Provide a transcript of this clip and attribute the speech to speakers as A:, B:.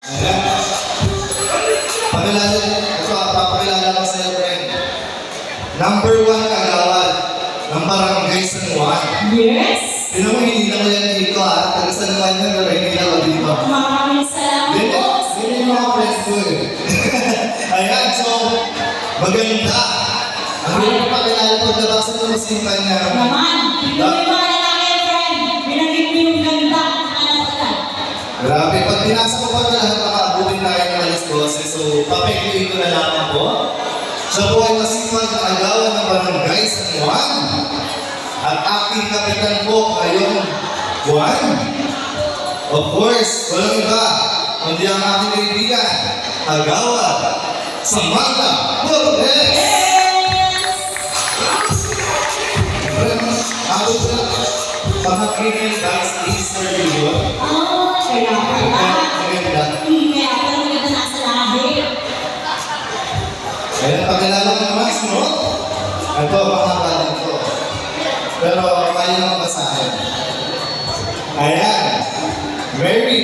A: Ayan. Papakilala ko sa'yo, friend. Number 1 kagawad ng barangay San Juan.
B: Yes!
A: Yun mo, hindi na ko yan dito ha. Taga San Juan yan, pero hindi na ko dito.
B: Maraming salamat po.
A: Hindi yung mga friends ko eh. Ayan, so, maganda. Ang hindi ko pakilala ko, nabasa ko ng simpan niya.
B: Naman, ito yung mga lalaki, friend. Binagin mo yung ganda. Ano ka?
A: Grabe, pag pinasa ko pa na lahat, makaabutin tayo ng alas 12. So, papikuin ko na lamang po. Siya po ay masipag na agawan ng barangay San Juan. At aking kapitan po ngayong Juan. Of course, walang iba, kundi ang aking kaibigan, agawan, Samantha Torres! Ako po, pangakinin guys, Easter yun.
B: Oh, kaya pala.
A: Maganda.
B: Kaya pala maganda nasa lahi.
A: Ayan, pagkalala ko naman, no? Ito, pangalan ko. Pero kaya naman basahin. Ayan. Mary